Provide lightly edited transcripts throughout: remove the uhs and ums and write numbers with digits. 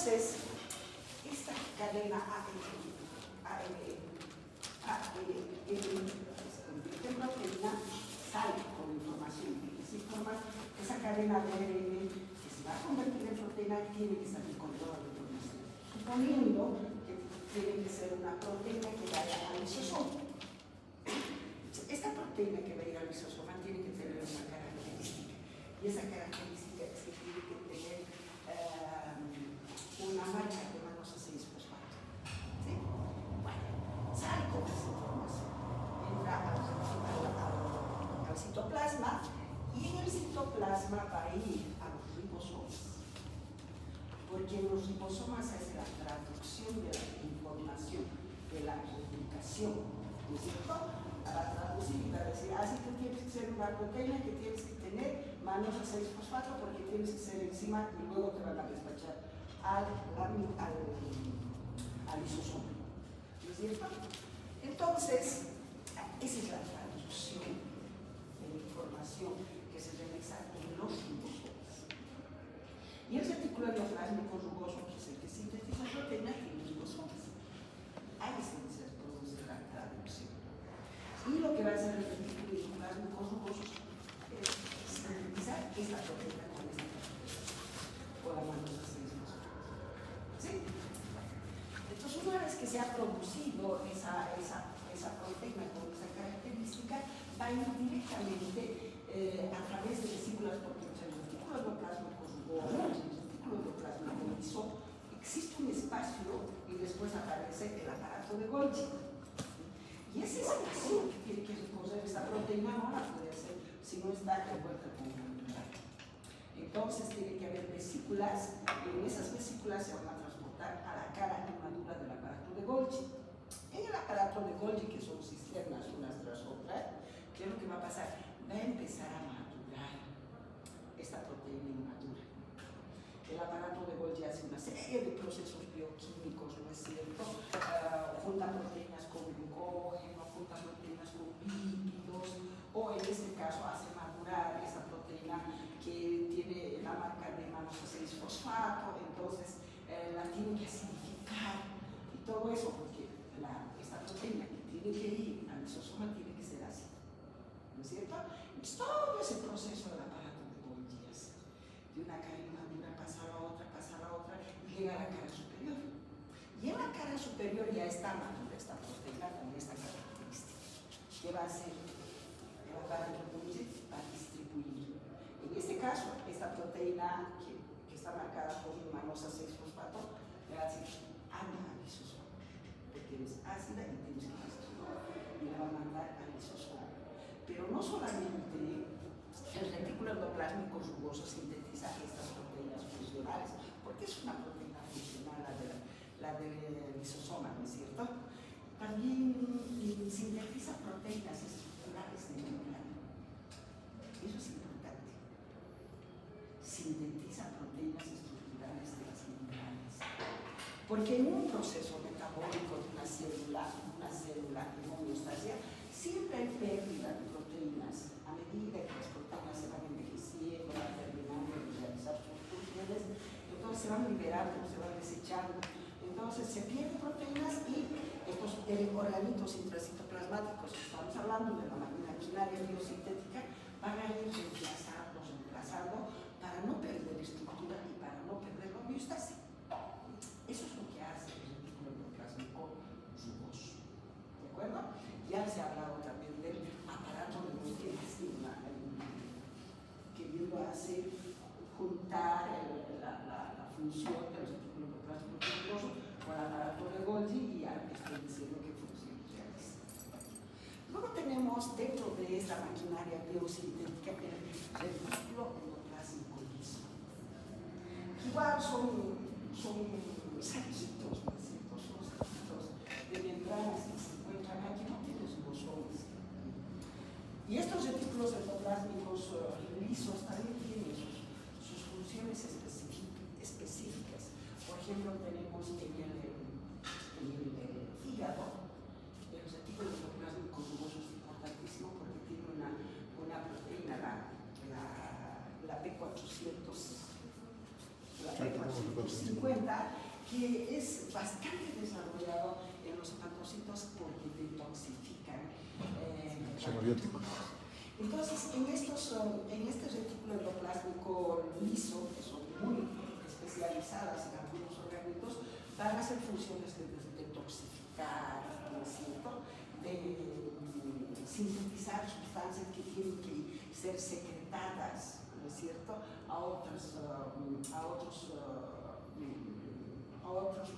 Entonces, esta cadena de proteína sale con información que se informa, esa cadena de ARN que se va a convertir en proteína tiene que salir con toda la información, suponiendo que tiene que ser una proteína que vaya al lisosoma. Esta proteína que va a ir al lisosoma tiene que tener una característica, y esa característica es que tiene que tener una marca de manosa 6-fosfato. ¿Sí? Bueno, sale con esa información, entra al citoplasma, y en el citoplasma va a ir a los ribosomas, porque en los ribosomas es la traducción de la información, de la comunicación, ¿no es cierto? Para traducir y para decir, así que tienes que ser una proteína que tienes que tener manosa 6-fosfato porque tienes que ser enzima y luego te van a despachar al lisosoma, ¿no es cierto? Entonces, esa es la traducción de la información que se realiza en los ribosomas. Y el reticulo endoplasmico rugoso, que es el que sintetiza proteína, tiene ribosomas. Ahí es donde se produce la traducción. Y lo que va a hacer el reticulo endoplasmico rugoso es sintetizar esta proteína con esta proteína, con la manosa 6-fosfato. ¿Sí? Entonces, una vez que se ha producido esa proteína con esa característica, va a ir directamente a través de vesículas, porque el retículo endoplasmico rugoso, el retículo endoplasmico liso, existe un espacio y después aparece el aparato de Golgi. Y ese espacio que tiene que recorrer esta proteína no la puede hacer si no está envuelta con un membrana. Entonces tiene que haber vesículas, y en esas vesículas se van a transportar a la cara inmadura del aparato de Golgi. En el aparato de Golgi, que son cisternas unas tras otras, ¿qué es lo que va a pasar? Va a empezar a madurar esta proteína inmadura. El aparato de Golgi hace una serie de procesos bioquímicos, ¿no es cierto? Junta proteínas con glucógeno, junta proteínas con lípidos, o en este caso hace madurar esa proteína que tiene la marca de manosa 6-fosfato, entonces la tiene que acidificar y todo eso, porque esta proteína que tiene que ir al lisosoma tiene que ser ácida, ¿no es cierto? Entonces todo ese proceso del aparato de Golgi de una cara inmadura pasa a la otra y llega a la cara superior. Y en la cara superior ya está madura esta proteína con esta característica. ¿Qué va a hacer? El aparato de Golgi va a distribuir. En este caso, esta proteína que está marcada con manosa 6-fosfato le va a decir, anda al lisosoma, porque eres ácida y tienes que distribuir. Y la va a mandar al lisosoma. Pero no solamente el retículo endoplasmico rugoso sintetiza estas proteínas funcionales, porque es una proteína funcional la del lisosoma, ¿no es cierto? También sintetiza proteínas estructurales de membrana. Eso es importante. Sintetiza proteínas estructurales de las membranas. Porque en un proceso metabólico de una célula en homeostasia, siempre hay pérdida de proteínas. A medida que las proteínas se van envejeciendo, van terminando de realizar sus funciones, entonces se van liberando, se van desechando. Entonces se pierden proteínas y estos organitos intracitoplasmáticos que estamos hablando de la maquinaria biosintética van a ir reemplazando para no perder estructura y para no perder la homeostasis. Eso es lo que hace el retículo endoplasmico rugoso. ¿De acuerdo? Ya se ha hablado también del aparato de Golgi, que viene a hacer juntar la función del retículo endoplasmico rugoso con el aparato de Golgi, y ya estoy diciendo qué función realiza. Luego tenemos dentro de esta maquinaria biosintética el retículo endoplasmico liso. Igual son saquitos, ¿no es cierto? Son saquitos de membranas que se encuentran aquí, no tienen ribosomas. Y estos retículos endoplásmicos lisos también tienen sus funciones específicas. Por ejemplo, tenemos en el hígado, el retículo endoplásico rugoso es importantísimo porque tiene una proteína, la P400. La P400 1950 que es bastante desarrollado en los hepatocitos porque detoxifican. Entonces, en este retículo endoplásmico liso, que son muy especializadas en algunos organismos, van a hacer funciones de detoxificar, ¿no es cierto?, de sintetizar sustancias que tienen que ser secretadas, ¿no es cierto?, a otros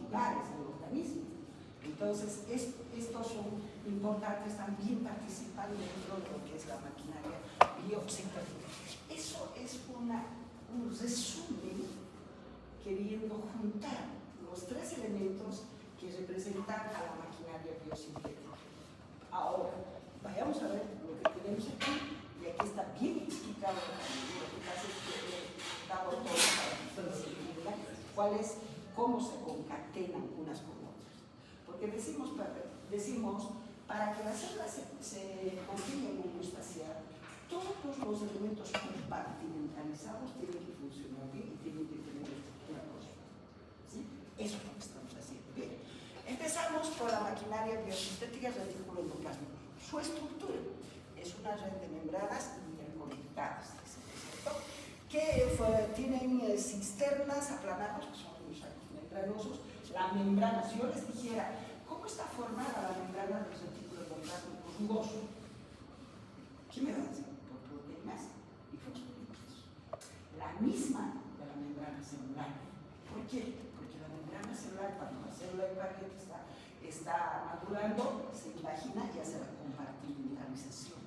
lugares del organismo. Entonces, estos son importantes también participando dentro de lo que es la maquinaria biopsicológica. Eso es un resumen queriendo juntar los tres elementos que representan a la maquinaria biosintética. Ahora, vayamos a ver lo que tenemos aquí, y aquí está bien explicado lo que pasa es que he dado todo para que se entienda cómo se concatenan unas con otras. Porque decimos para que las células se consigan homeostasia, todos los elementos compartimentalizados tienen que funcionar bien y tienen que tener estructura positiva. ¿Sí? Eso es lo que estamos haciendo. Bien. Empezamos por la maquinaria biosintética del retículo endoplásmico. Su estructura es una red de membranas interconectadas, ¿cierto?, que tienen cisternas aplanadas, que son los sacos membranosos. La membrana, si yo les dijera, ¿cómo está formada la membrana del retículo endoplásmico rugoso? ¿Qué me van a decir? Por proteínas y fosfolípidos. La misma de la membrana celular. ¿Por qué? Porque la membrana celular, cuando la célula eucariota está madurando, se imagina y hace la compartimentalización.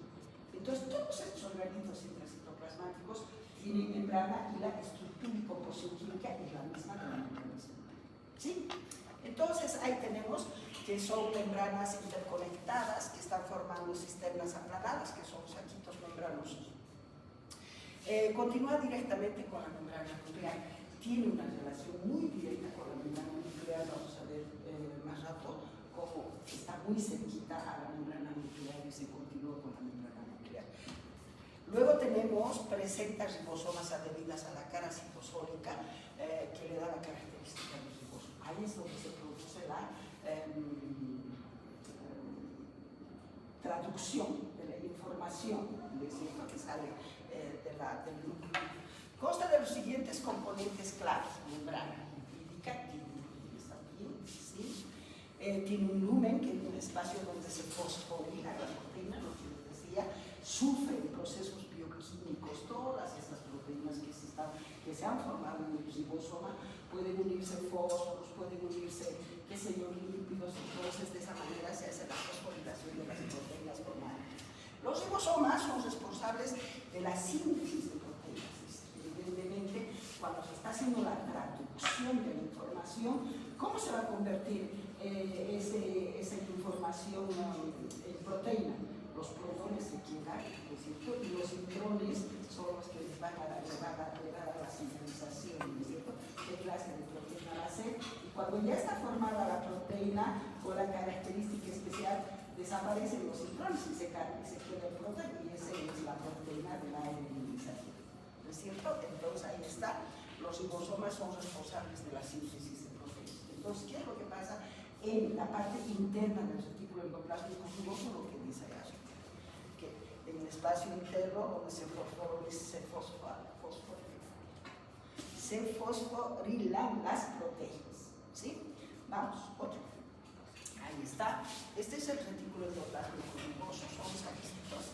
Entonces, todos estos organismos intracitoplasmáticos tienen membrana y la estructura y composición química es la misma de la membrana celular. ¿Sí? Entonces, ahí tenemos que son membranas interconectadas que están formando cisternas aplanadas, que son saquitos membranosos. Continúa directamente con la membrana nuclear. Tiene una relación muy directa con la membrana nuclear. Vamos a ver más rato cómo está muy cerquita a la membrana nuclear y se continúa con la membrana nuclear. Luego presenta ribosomas adheridas a la cara citosólica que le da la característica del ribosoma. Ahí es donde se produce la traducción de la información, es decir, que sale del núcleo. Consta de los siguientes componentes claves: membrana lipídica, está bien, ¿sí? Tiene un lumen, que es un espacio donde se fosforila la proteína, lo que les decía, sufren procesos bioquímicos. Todas estas proteínas que se han formado en el ribosoma pueden unirse fósforos, pueden unirse, qué sé yo, lípidos. Entonces, de esa manera se hace la fosforilación de las proteínas formadas. Los ribosomas son responsables de la síntesis de proteínas. Evidentemente, cuando se está haciendo la traducción de la información, ¿cómo se va a convertir esa información en proteína? Los protones se quedan, ¿no es cierto?, y los intrones son los que les van a llevar a la sintetización, ¿no es cierto?, qué clase de proteína va a ser. Y cuando ya está formada la proteína con la característica especial, desaparecen los intrones y se queda el proteína, y esa es la proteína de la ARN mensajero, ¿no es cierto? Entonces ahí está, los ribosomas son responsables de la síntesis de proteínas. Entonces, ¿qué es lo que pasa en la parte interna del retículo endoplásmico rugoso? Lo que dice allá, que en el espacio interno donde se fosforilan las proteínas, ¿sí? Vamos, otro. Ahí está. Este es el retículo endoplasmático rugoso, son saquitos.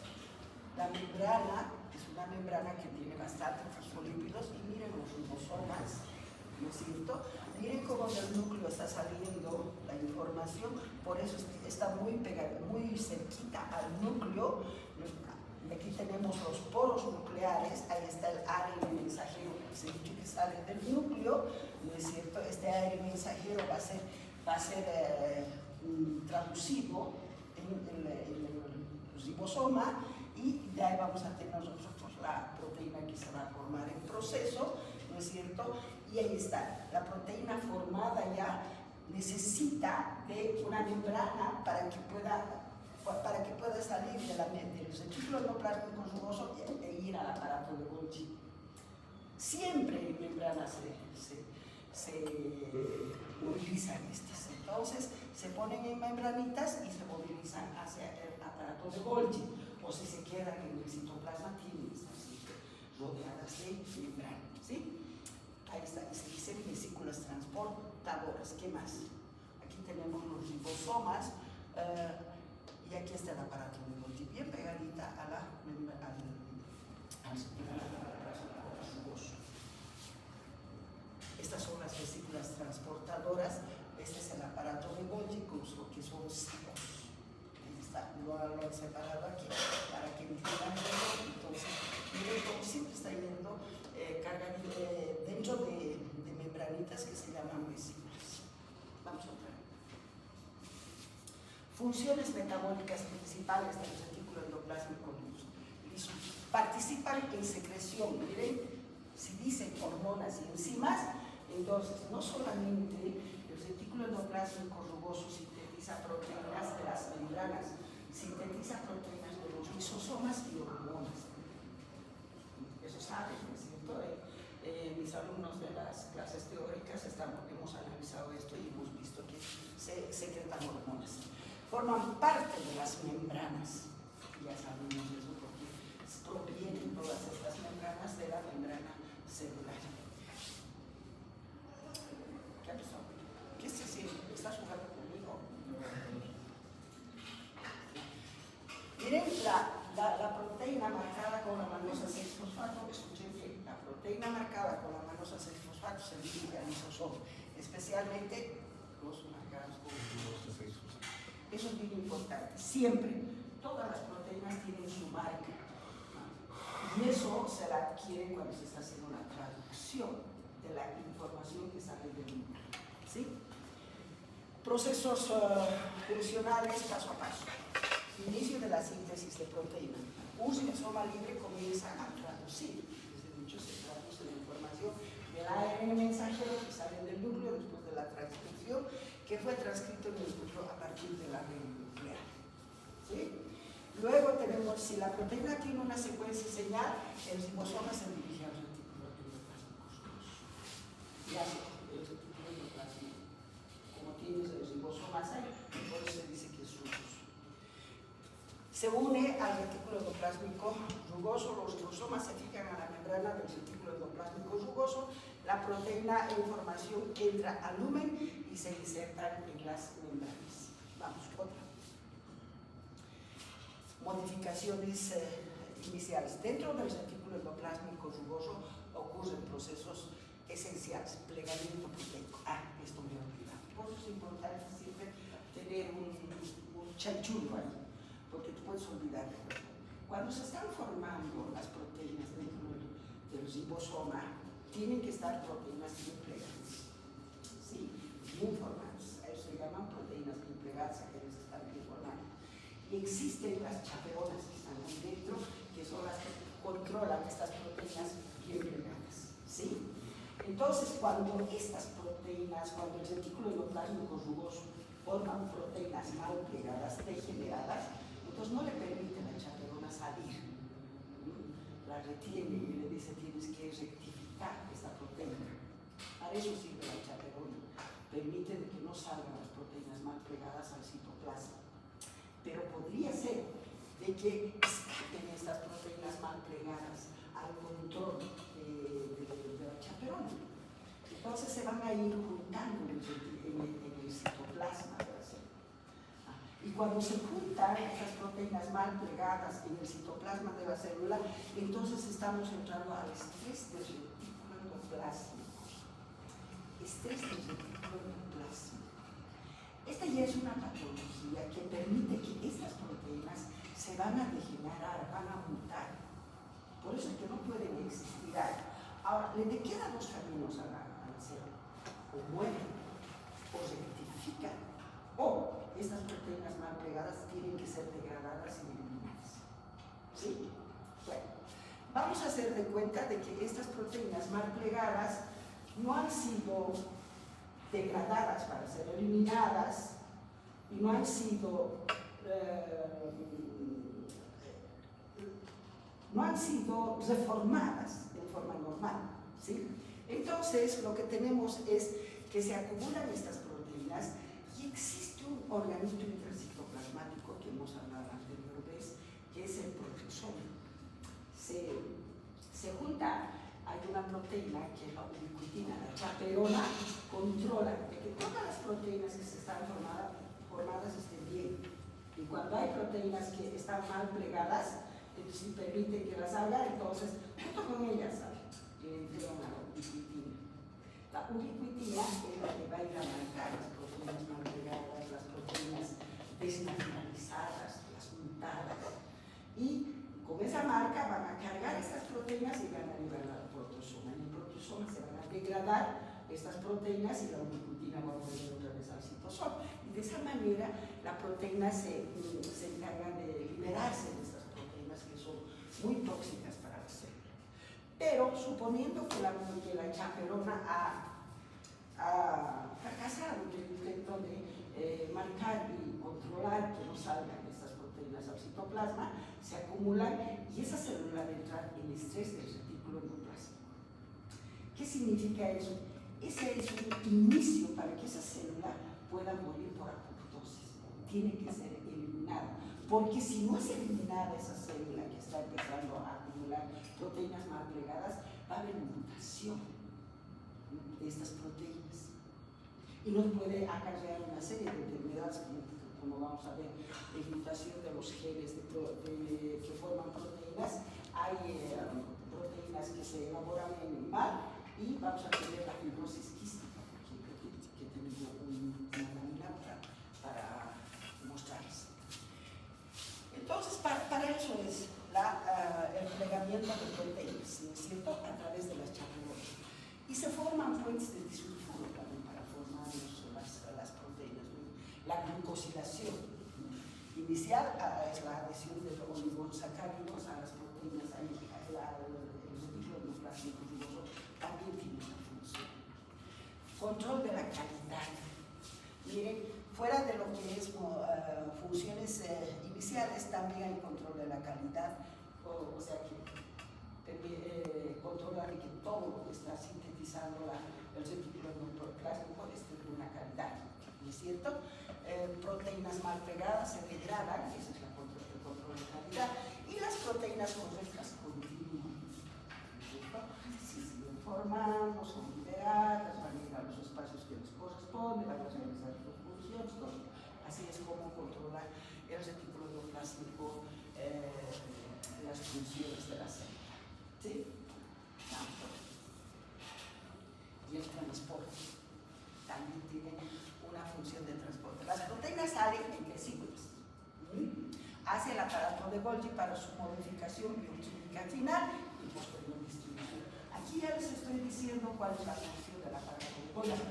La membrana es una membrana que tiene bastante fosfolípidos, y miren los ribosomas, ¿no es cierto? Miren cómo del núcleo está saliendo la información, por eso está muy cerquita al núcleo. Aquí tenemos los poros nucleares, ahí está el ARN mensajero, que sale del núcleo, ¿no es cierto? Este ARN mensajero va a ser traducido en el ribosoma, y de ahí vamos a tener nosotros la proteína que se va a formar en proceso, ¿no es cierto? Y ahí está, la proteína formada ya necesita de una membrana para que pueda salir del retículo endoplasmático rugoso e ir al aparato de Golgi. Siempre en membrana se movilizan estas. Entonces se ponen en membranitas y se movilizan hacia el aparato de Golgi, o si se quedan en el citoplasma tienen que estar siempre rodeadas de membrana, ¿sí? Ahí está, y se dicen vesículas transportadoras. ¿Qué más? Aquí tenemos los ribosomas y aquí está el aparato de Golgi, bien pegadita a la al jugoso. Estas son las vesículas transportadoras. Este es el aparato de Golgi, que son ciclos. Lo han separado aquí para que entiendan eso. Entonces, miren cómo siempre está yendo dentro de membranitas que se llaman vesículas. Vamos a ver. Funciones metabólicas principales del retículo endoplásmico liso. Participan en secreción. Miren, si dicen hormonas y enzimas, entonces no solamente el retículo endoplásmico rugoso sintetiza proteínas de las membranas, sintetiza proteínas de los lisosomas y hormonas. Eso saben, ¿no es cierto? Mis alumnos de las clases teóricas hemos analizado esto y hemos visto que se secretan hormonas. Forman parte de las membranas. Ya sabemos eso porque provienen todas estas membranas de la membrana celular. ¿Qué ha pasado? ¿Qué se siente? ¿Estás jugando conmigo? Miren la proteína marcada con la manosa 6-fosfato, escuchen bien, la proteína marcada con la manosa 6-fosfato se dirige al lisosoma, especialmente los marcados con manosa 6-fosfato. Eso es bien importante, siempre, todas las proteínas tienen su marca, y eso se la adquiere cuando se está haciendo la traducción de la información que sale del núcleo, ¿sí? Procesos funcionales paso a paso. Inicio de la síntesis de proteína. Un rizoma libre comienza a traducir. Desde dicho se traduce la información del ARN mensajero que sale del núcleo después de la transcripción, que fue transcrito en el núcleo a partir de la red nuclear. ¿Sí? Luego tenemos, si la proteína tiene una secuencia señal, el ribosoma se dirige al retículo endoplasmico. Ya el retículo endoplasmico, como tienes el ribosoma ahí, por eso se dice que es rugoso. Se une al retículo endoplásmico rugoso, los ribosomas se fijan a la membrana del retículo endoplásmico rugoso, la proteína en formación entra al lumen y se insertan en las membranas. Vamos, otra. Modificaciones iniciales. Dentro del retículo endoplásmico rugoso ocurren procesos esenciales. Plegamiento proteico. Esto me he olvidado. Por eso es importante siempre tener un chanchullo ahí, porque te puedes olvidar de eso. Cuando se están formando las proteínas dentro del ribosoma, tienen que estar proteínas bien plegadas. Sí, bien formadas. A eso se llaman proteínas bien plegadas, aquellas que están bien formadas. Y existen las chaperonas que están ahí dentro, que son las que controlan estas proteínas bien plegadas. ¿Sí? Entonces, cuando estas proteínas, cuando el retículo endoplásmico rugoso forman proteínas mal plegadas, degeneradas, entonces no le permite a la chaperona salir. La retiene y le dice: tienes que rectificar esta proteína. Para eso sirve la chaperona. Permite de que no salgan las proteínas mal plegadas al citoplasma. Pero podría ser de que escapen estas proteínas mal plegadas al control de la chaperona. Entonces se van a ir juntando en el citoplasma de la célula. Y cuando se juntan esas proteínas mal plegadas en el citoplasma de la célula, entonces estamos entrando al estrés del retículo endoplásmico. Estrés del retículo endoplásmico. Esta ya es una patología que permite que estas proteínas se van a degenerar, van a mutar. Por eso es que no pueden existir ahí. Ahora, le quedan dos caminos a la célula. O mueren, o rectifican, o estas proteínas mal plegadas tienen que ser degradadas y eliminadas. ¿Sí? Bueno, vamos a hacer de cuenta de que estas proteínas mal plegadas no han sido degradadas para ser eliminadas y no han sido reformadas de forma normal, ¿sí? Entonces, lo que tenemos es que se acumulan estas proteínas y existe un organismo intracitoplasmático que hemos hablado anterior vez, que es el proteasoma. Se junta, hay una proteína que es la ubiquitina, la chaperona, controla que todas las proteínas que se están formadas estén bien. Y cuando hay proteínas que están mal plegadas, si permiten que las haga, entonces junto con ellas le entregan a la ubiquitina. La ubiquitina es la que va a ir a marcar las proteínas mal plegadas, las proteínas desnaturalizadas, las mutadas. Y con esa marca van a cargar estas proteínas y van a liberar al proteasoma. En el proteasoma se van a degradar estas proteínas y la ubiquitina va a volver otra vez al citosol. Y de esa manera la proteína se encarga de liberarse de estas proteínas que son muy tóxicas para la célula. Pero suponiendo que la chaperona ha fracasado en el intento de marcar y controlar que no salgan estas proteínas al citoplasma, se acumulan y esa célula debe entrar en estrés del retículo endoplasmático. ¿Qué significa eso? Ese es un inicio para que esa célula pueda morir por apoptosis. Tiene que ser eliminada, porque si no es eliminada esa célula que está empezando a acumular proteínas mal plegadas, va a haber mutación de estas proteínas y nos puede acarrear una serie de enfermedades como vamos a ver, mutación de los genes que forman proteínas. Hay proteínas que se elaboran mal y vamos a tener la fibrosis quística, por ejemplo, que tenemos una lámina para mostrarles. Entonces, para eso es el plegamiento de proteínas, ¿no es cierto?, a través de las chaperonas. Y se forman puentes de disulfuro también para formar las proteínas, ¿no? La glucosilación inicial es la adhesión de los oligosacáridos a las proteínas, el retículo endoplasmático rugoso también tiene una función. Control de la calidad. Miren, fuera de lo que es funciones iniciales, también hay control de la calidad, o sea que controla de que todo lo que está sintetizando el retículo endoplasmático esté de una calidad, ¿no es cierto? Proteínas mal pegadas se degradan, ese es el control de calidad, y las proteínas correctas continúan, ¿no es cierto? Si siguen formando, son liberadas, van a ir a los espacios que les corresponden, van a realizar sus funciones, todo. Así es como controla el retículo endoplasmático las funciones de la célula. ¿Sí? Y el transporte también tiene una función de transporte. Las proteínas salen en vesículas hacia el aparato de Golgi para su modificación bioquímica final y posterior distribución. Aquí ya les estoy diciendo cuál es la función del aparato de Golgi.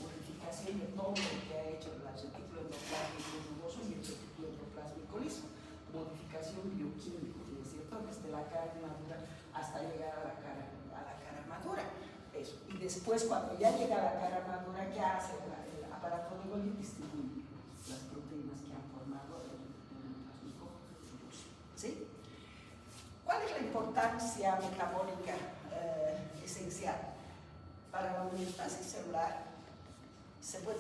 Modificación de todo lo que ha hecho el retículo endoplasmático rugoso y el retículo endoplasmático liso. Modificación bioquímica, ¿no es cierto?, desde la cara inmadura hasta llegar a la cara madura. Eso. Y después, cuando ya llega a la cara madura, ¿qué hace el aparato de Golgi? Distribuye las proteínas que han formado el retículo endoplasmático rugoso. ¿Sí? ¿Cuál es la importancia metabólica esencial? Para la homeostasis celular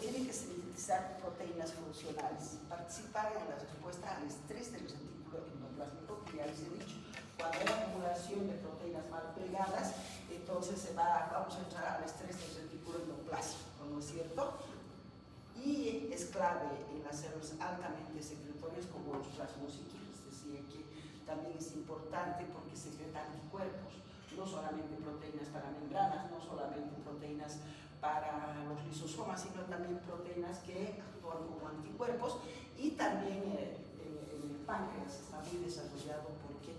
tienen que sintetizar proteínas funcionales, participar en la respuesta al estrés del retículo endoplasmático, que ya les he dicho. Cuando hay acumulación de proteínas mal plegadas, entonces vamos a entrar al estrés del retículo endoplasmático, ¿no es cierto? Y es clave en las células altamente secretorias como los plasmocitos. Les decía que también es importante porque secreta anticuerpos, no solamente proteínas para membranas, no solamente proteínas para los lisosomas, sino también proteínas que actúan como anticuerpos, y también el páncreas está muy desarrollado porque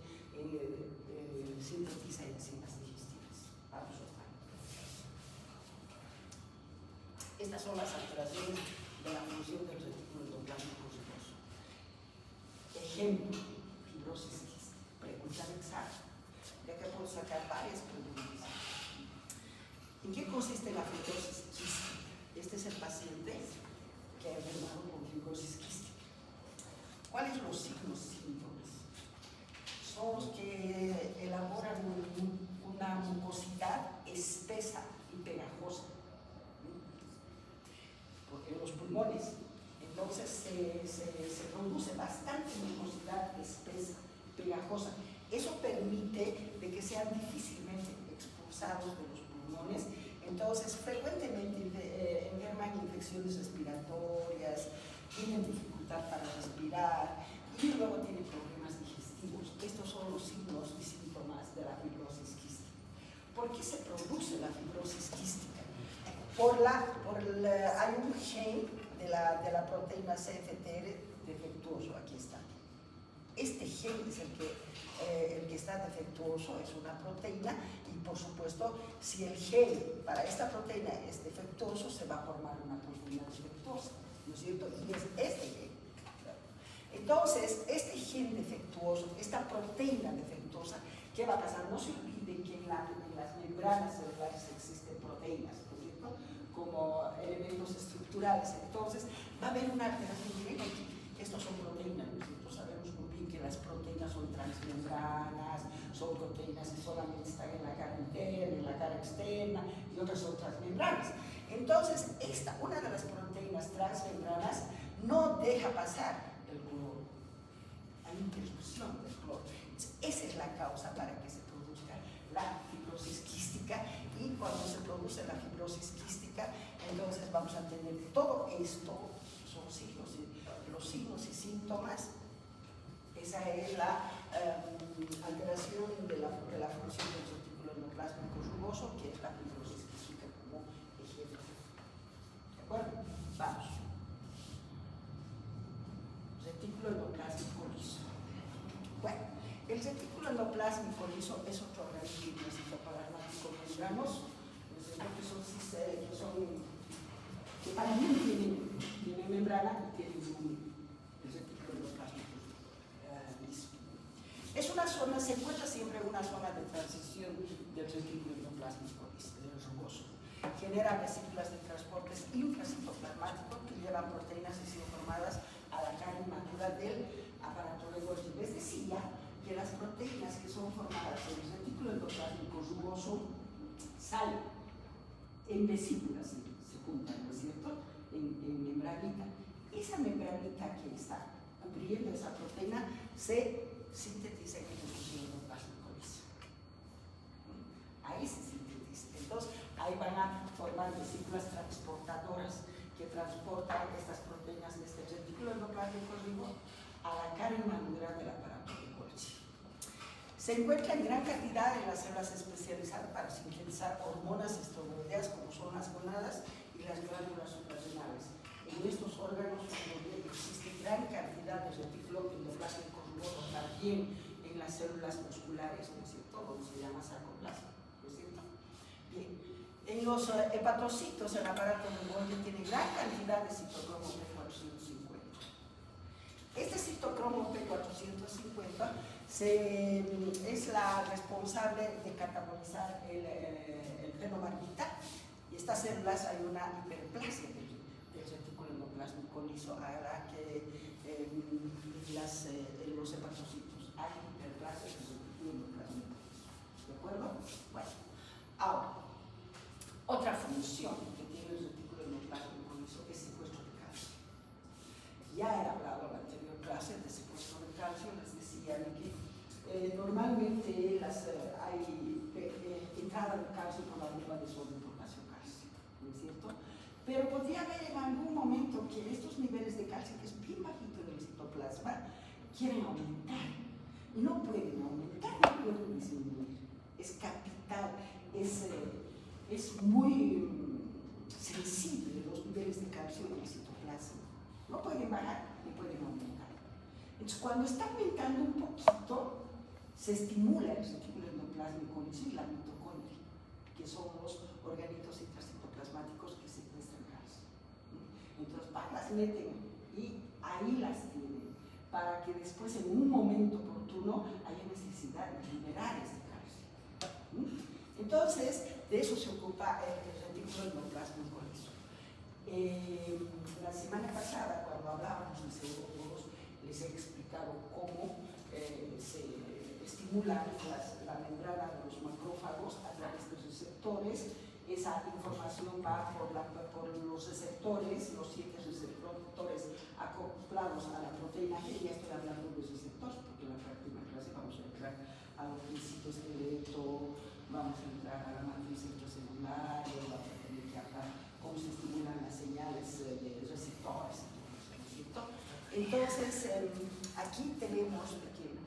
sintetiza enzimas digestivas. Vamos a ver. Estas son las alteraciones de la función del retículo endoplasmático rugoso. Ejemplo, fibrosis quística. Pregunta de examen. Ya que puedo sacar varias preguntas. ¿En qué consiste la fibrosis quística? Este es el paciente que ha enfermado con fibrosis quística. ¿Cuáles son los signos y síntomas? Son los que elaboran una mucosidad espesa cosa. Eso permite de que sean difícilmente expulsados de los pulmones, entonces frecuentemente enferman infecciones respiratorias, tienen dificultad para respirar y luego tienen problemas digestivos. Estos son los signos y síntomas de la fibrosis quística. ¿Por qué se produce la fibrosis quística? Hay un gen de la proteína CFTR defectuoso, aquí está. Este gen es el que está defectuoso, es una proteína, y por supuesto, si el gen para esta proteína es defectuoso, se va a formar una proteína defectuosa, ¿no es cierto? Y es este gen. Entonces, este gen defectuoso, esta proteína defectuosa, ¿qué va a pasar? No se olviden que en las membranas celulares existen proteínas, ¿no es cierto?, como elementos estructurales. Entonces, va a haber una alteración. Miren aquí, estos son proteínas, ¿no es cierto? Sabemos muy bien que las proteínas son transmembranas, son proteínas que solamente están en la cara interna, en la cara externa, y otras son transmembranas. Entonces, una de las proteínas transmembranas no deja pasar el cloro. Hay interrupción del cloro. Esa es la causa para que se produzca la fibrosis quística, y cuando se produce la fibrosis quística, entonces vamos a tener todo esto, son los signos y síntomas. Esa es la alteración de la función del retículo endoplásmico rugoso, que es la fibrosis quística como ejemplo. ¿De acuerdo? Vamos. Retículo endoplásmico liso. Bueno, el retículo endoplásmico liso es otro organismo citoplasmático membranoso, que también tiene membrana y tiene un retículo endoplásmico liso. Es una zona, se encuentra siempre una zona de transición del retículo endoplásmico rugoso. Genera vesículas de transportes intracitoplasmático que llevan proteínas y son formadas a la cara inmadura del aparato de Golgi. Les decía que las proteínas que son formadas en el retículo endoplásmico rugoso salen en vesículas, se juntan, ¿no es cierto?, en membranita. Esa membranita que está cubriendo esa proteína se sintetiza en el retículo endoplásmico liso. Ahí se sintetiza. Entonces, ahí van a formar vesículas transportadoras que transportan estas proteínas de este retículo endoplasmico rugoso a la cara inmadura del aparato de Golgi. Se encuentra en gran cantidad en las células especializadas para sintetizar hormonas esteroideas, como son las gonadas y las glándulas suprarrenales. En estos órganos existe gran cantidad de retículo endoplásmico rugoso, también en las células musculares, ¿no es cierto?, donde se llama sarcoplasma, ¿no es cierto? Bien. En los hepatocitos, el aparato de Golgi tiene gran cantidad de citocromo P450. Este citocromo P450 es la responsable de catabolizar el fenobarbital, y estas células hay una hiperplasia del retículo endoplásmico liso a la que los hepatocitos hay hiperplasia del retículo endoplásmico liso. ¿De acuerdo? Bueno, ahora, otra función que tiene el retículo endoplásmico liso es secuestro de calcio. Ya he hablado en la anterior clase de secuestro de calcio, les decía que normalmente hay entrada de calcio por la bomba de sodio por calcio, ¿no es cierto? Pero podría haber en algún momento que estos niveles de calcio, que es bien bajito en el citoplasma, quieren aumentar. Y no pueden aumentar, no pueden disminuir. Es capital, es muy sensible los niveles de calcio en el citoplasma. No pueden bajar ni pueden aumentar. Entonces, cuando está aumentando un poquito, se estimula el retículo endoplásmico liso y la mitocondria, que son los organitos intracitoplasmáticos que secuestran calcio. Entonces, las meten y ahí las tienen, para que después, en un momento oportuno, haya necesidad de liberar este calcio. Entonces, de eso se ocupa el retículo endoplásmico liso. La semana pasada, cuando hablábamos de pseudobulbos, les he explicado cómo se estimula la membrana de los macrófagos a través de receptores. Esa información va por los receptores, los 7 receptores acoplados a la proteína G. Ya estoy hablando de receptores porque en la próxima clase vamos a citoesqueleto, vamos a entrar a la matriz intracelular, vamos a tener que hablar cómo se estimulan las señales de receptores, ¿no es cierto? Entonces, aquí tenemos que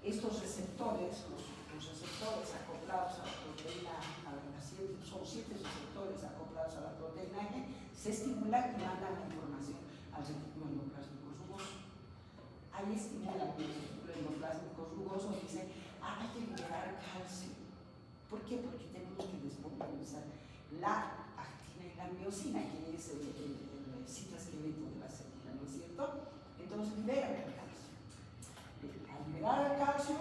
estos receptores, los receptores acoplados a la proteína, son 7 receptores acoplados a la proteína G, se estimulan y mandan la información al retículo endoplasmico rugoso. Ahí estimulan el retículo endoplasmico rugoso, dice, hay que liberar calcio. ¿Por qué? Porque tenemos que desmovilizar la actina y la miosina, que es el citoesqueleto de la célula, ¿no es cierto? Entonces liberan el calcio. Al liberar el calcio,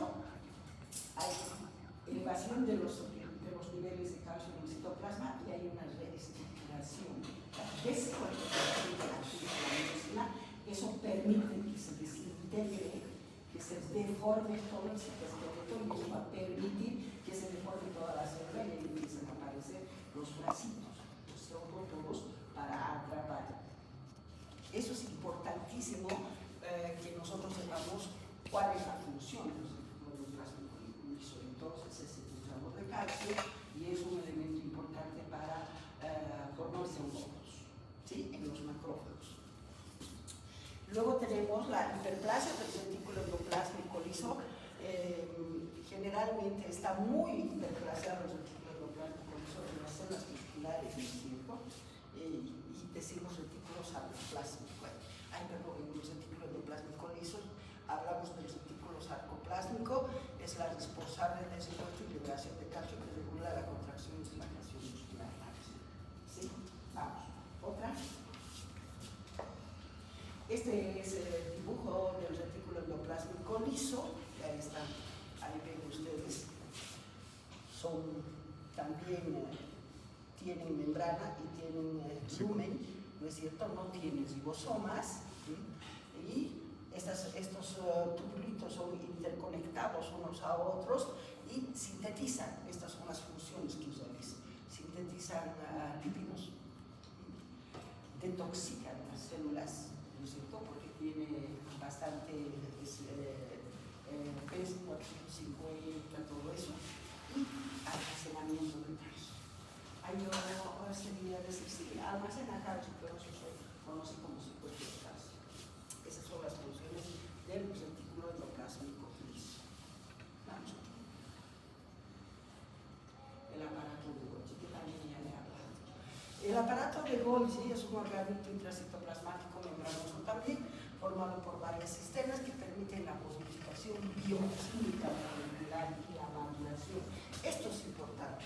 hay elevación de los niveles de calcio en el citoplasma y hay una reestructuración, la descuartización de la actina y la miosina. Eso permite que se desintegre, que se deforme todo el citoesqueleto, y eso va a permitir que se deforme toda la célula y ahí empiezan a aparecer los bracitos, los trombotodos para atrapar. Eso es importantísimo, que nosotros sepamos cuál es la función de los endoplasmico liso. Entonces es el usador de calcio y es un elemento importante para formarse hongos, ¿sí? En los macrófagos. Luego tenemos la hiperplasia del retículo endoplasmico liso. Generalmente está muy hiperplasiado el retículo endoplasmico liso en las células musculares, ¿no es cierto? Y decimos retículo sarcoplásmico. En el retículo endoplasmico liso hablamos del retículo sarcoplásmico, es la responsable de secuestro y liberación de calcio que regula la contracción y relajación muscular. ¿Sí? Vamos. Otra. Este es el dibujo del retículo endoplasmico liso, que ahí están, ahí ven ustedes, también tienen membrana y tienen lumen, ¿no es cierto? No tienen ribosomas, ¿sí? Y estos tubulitos son interconectados unos a otros y sintetizan, estas son las funciones que realizan, sintetizan lípidos, detoxican las células, ¿no es cierto? Porque tiene bastante peso, 50, todo eso, y almacenamiento de calcio. Ahora sería decir, sí, almacena calcio, pero eso se conoce como secuestro de calcio. Esas son las funciones del retículo endoplasmico liso. Vamos. El aparato de Golgi, que también ya le he hablado. El aparato de Golgi es un organito intracitoplasmático membranoso también, formado por varias cisternas que permiten la modificación bioquímica molecular y la maduración. Esto es importante.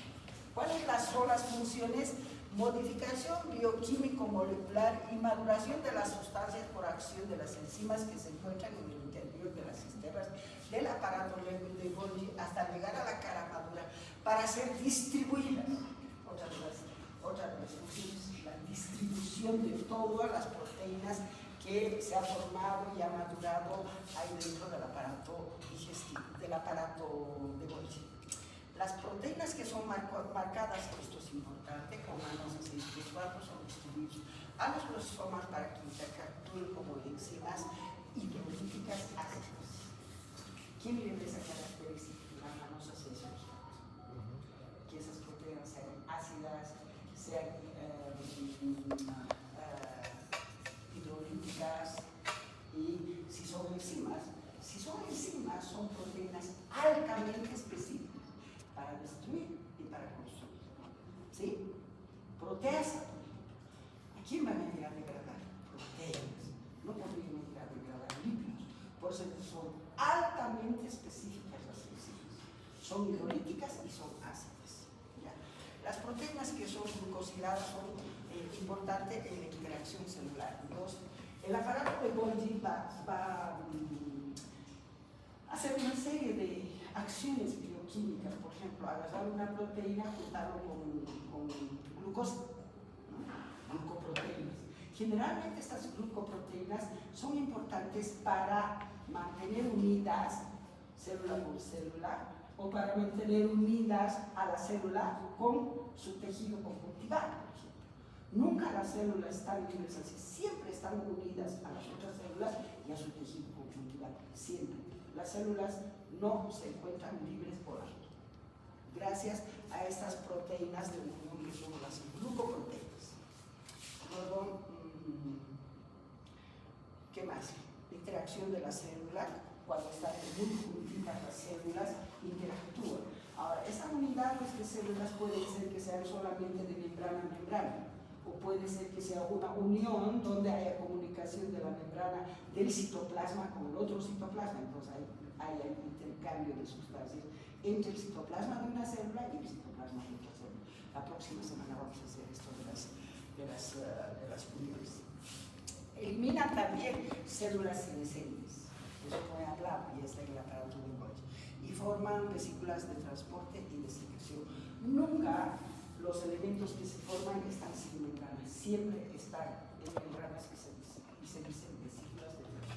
¿Cuáles son las funciones? Modificación bioquímico-molecular y maduración de las sustancias por acción de las enzimas que se encuentran en el interior de las cisternas del aparato de Golgi hasta llegar a la cara madura para ser distribuidas. Otra de las funciones, la distribución de todas las proteínas que se ha formado y ha madurado ahí dentro del aparato digestivo, del aparato de Golgi. Las proteínas que son marcadas, esto es importante, con manos y fosfatos son distribuidos a los lisosomas para que interactúen como enzimas hidrolíticas ácidas. ¿Quién le da esa característica? Las manosas y fosfatos. Que esas proteínas sean ácidas, sean hidrolíticas, y si son enzimas, son proteínas altamente específicas para destruir y para construir. ¿Sí? Proteasa. ¿A quién van a ir a degradar? Proteínas. No podrían ir a degradar lípidos. Por eso son altamente específicas las enzimas. Son hidrolíticas y son ácidas. ¿Ya? Las proteínas que son glucosiladas son importantes en la interacción celular. Entonces, el aparato de Golgi va a hacer una serie de acciones bioquímicas, por ejemplo, agarrar una proteína, juntarlo con glucosa, ¿no? Glucoproteínas. Generalmente estas glucoproteínas son importantes para mantener unidas célula por célula o para mantener unidas a la célula con su tejido conjuntival, por ejemplo. Nunca las células están libres así, siempre están unidas a las otras células y a su tejido conjuntival, siempre. las células no se encuentran libres volando, gracias a estas proteínas de unión que son las glucoproteínas. Luego, ¿qué más? Interacción de la célula, cuando están muy juntitas las células, interactúan. Ahora, esa unidad de células puede ser que sean solamente de membrana a membrana, o puede ser que sea una unión donde haya comunicación de la membrana del citoplasma con el otro citoplasma, entonces hay intercambio de sustancias entre el citoplasma de una célula y el citoplasma de otra célula. La próxima semana vamos a hacer esto de las uniones. Eliminan también células senescentes, eso no he hablado y está en el aparato de Golgi, y forman vesículas de transporte y de secreción. Nunca los elementos que se forman están sin membranas, siempre están en membranas y se dicen vesículas de transporte.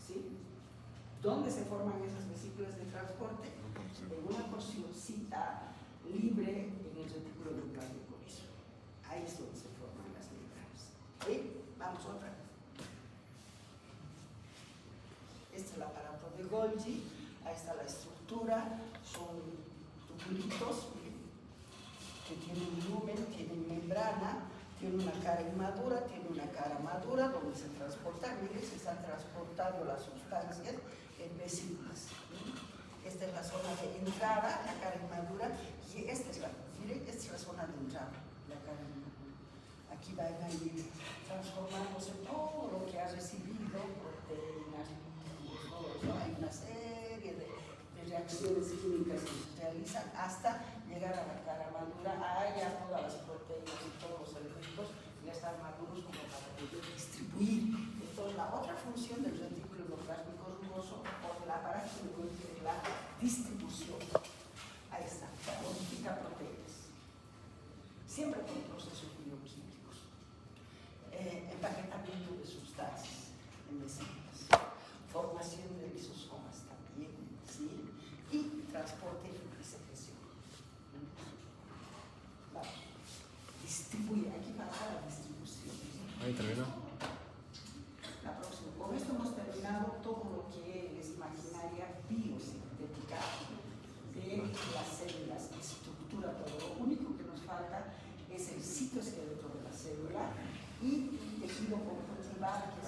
¿Sí? ¿Dónde se forman esas vesículas de transporte? En una porcioncita libre en el retículo nuclear del corazón. Ahí es donde se forman las membranas. ¿Sí? Vamos otra. Este es el aparato de Golgi, ahí está la estructura, son tubulitos que tienen lumen, tienen membrana, tienen una cara inmadura, tienen una cara madura donde se transportan, miren, se están transportando las sustancias en vesículas. Esta es la zona de entrada, la cara inmadura, y esta es la zona de entrada, la cara inmadura. Aquí van a ir transformándose todo lo que ha recibido, proteínas, lípidos, todo eso. Hay una serie de reacciones químicas que se realizan hasta llegar a la cara madura. Ahí ya todas las proteínas y todos los elementos ya están maduros como para poder distribuir. Entonces, la otra función del retículo endoplásmico rugoso o del aparato de Golgi es la distribución. Ahí está, modifica proteínas. Siempre con procesos bioquímicos. Empaquetamiento de sustancias en vesículas, formación de lisosomas también, ¿sí? Y transporte y secreción. Vamos. Distribuye, aquí va la distribución. Ahí terminó. La próxima. Con esto hemos terminado todo lo que es maquinaria biosintética de las células, estructura, todo. Lo único que nos falta es el citoesqueleto de la célula y tejido conjuntival, que